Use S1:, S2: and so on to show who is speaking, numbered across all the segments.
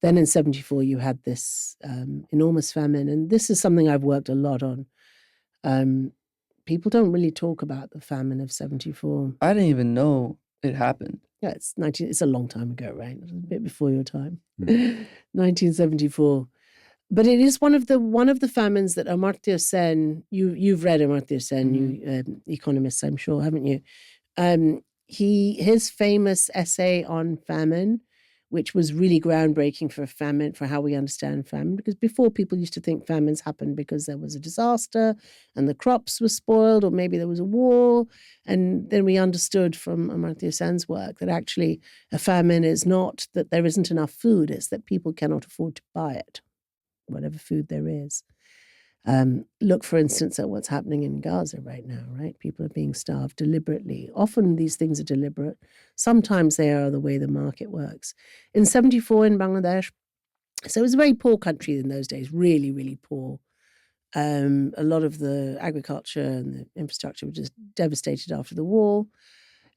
S1: Then in 74, you had this enormous famine. And this is something I've worked a lot on. People don't really talk about the famine of 74.
S2: I didn't even know it happened.
S1: Yeah, it's a long time ago, right? A bit before your time.
S2: Mm.
S1: 1974. But it is one of the famines that Amartya Sen, you've read Amartya Sen, you economists, I'm sure, haven't you? His famous essay on famine, which was really groundbreaking for famine, for how we understand famine, because before people used to think famines happened because there was a disaster and the crops were spoiled, or maybe there was a war. And then we understood from Amartya Sen's work that actually a famine is not that there isn't enough food, it's that people cannot afford to buy it, whatever food there is. Look, for instance, at what's happening in Gaza right now, right? People are being starved deliberately. Often these things are deliberate. Sometimes they are the way the market works. In 74 in Bangladesh, so it was a very poor country in those days, really, really poor. A lot of the agriculture and the infrastructure were just devastated after the war.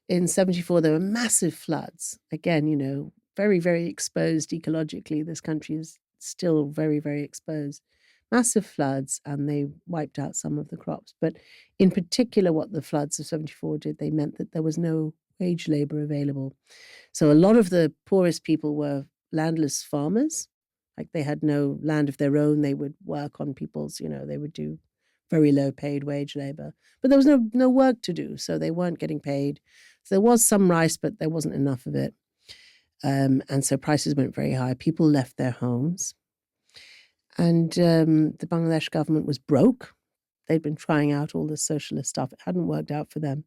S1: In 74, there were massive floods. Again, very, very exposed ecologically. This country is still very, very exposed. Massive floods, and they wiped out some of the crops. But in particular, what the floods of 74 did, they meant that there was no wage labor available. So a lot of the poorest people were landless farmers. Like, they had no land of their own. They would work on people's, they would do very low paid wage labor. But there was no work to do, so they weren't getting paid. So there was some rice, but there wasn't enough of it. And so prices went very high. People left their homes. And the Bangladesh government was broke. They'd been trying out all this socialist stuff. It hadn't worked out for them.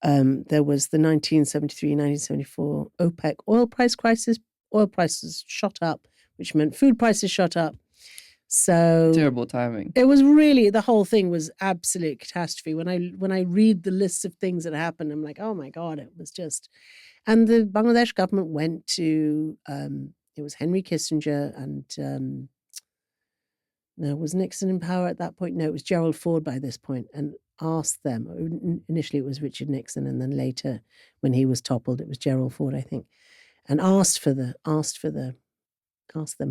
S1: There was the 1973, 1974 OPEC oil price crisis. Oil prices shot up, which meant food prices shot up. So
S2: terrible timing.
S1: It was really, the whole thing was absolute catastrophe. When I read the list of things that happened, I'm like, oh my God, it was just. And the Bangladesh government went to, it was Henry Kissinger and no, was Nixon in power at that point? No, it was Gerald Ford by this point, and asked them. Initially, it was Richard Nixon, and then later, when he was toppled, it was Gerald Ford, I think, and asked them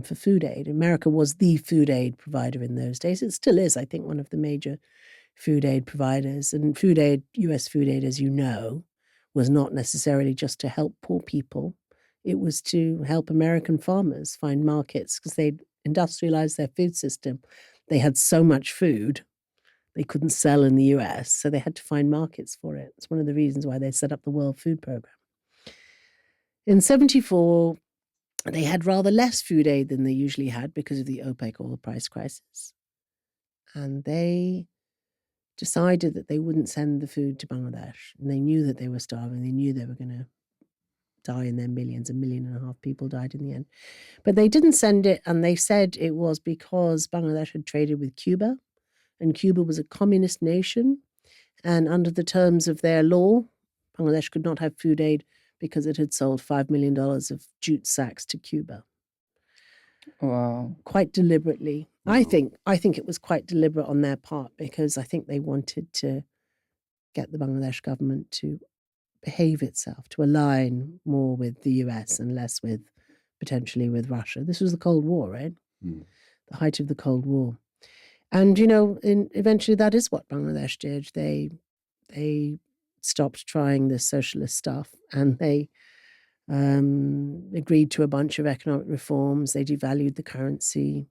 S1: for food aid. America was the food aid provider in those days. It still is, I think, one of the major food aid providers. And food aid, U.S. food aid, as you know, was not necessarily just to help poor people. It was to help American farmers find markets, because they'd industrialized their food system. They had so much food they couldn't sell in the US, so they had to find markets for it. It's one of the reasons why they set up the World Food Program. In 74, they had rather less food aid than they usually had because of the OPEC oil price crisis. And they decided that they wouldn't send the food to Bangladesh. And they knew that they were starving. They knew they were going to die in their millions. 1.5 million people died in the end. But they didn't send it, and they said it was because Bangladesh had traded with Cuba, and Cuba was a communist nation, and under the terms of their law, Bangladesh could not have food aid because it had sold $5 million of jute sacks to Cuba.
S2: Wow.
S1: Quite deliberately.
S2: Wow.
S1: I think it was quite deliberate on their part, because I think they wanted to get the Bangladesh government to behave itself, to align more with the US and less with, potentially, with Russia. This was the Cold War, right? The height of the Cold War. And, eventually that is what Bangladesh did. They stopped trying this socialist stuff, and they agreed to a bunch of economic reforms. They devalued the currency.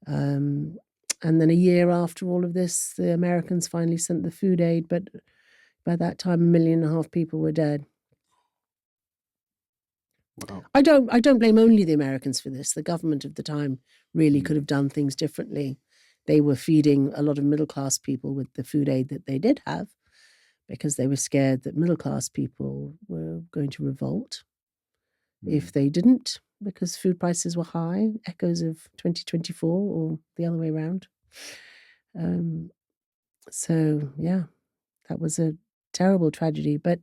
S1: And then a year after all of this, the Americans finally sent the food aid, but by that time, 1.5 million people were dead.
S2: Wow.
S1: I don't blame only the Americans for this. The government of the time really could have done things differently. They were feeding a lot of middle-class people with the food aid that they did have, because they were scared that middle-class people were going to revolt if they didn't, because food prices were high, echoes of 2024 or the other way around. So, yeah, that was a terrible tragedy. But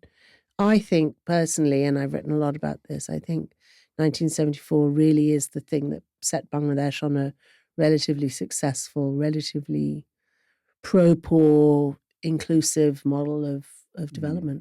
S1: I think personally, and I've written a lot about this, I think 1974 really is the thing that set Bangladesh on a relatively successful, relatively pro-poor, inclusive model of development.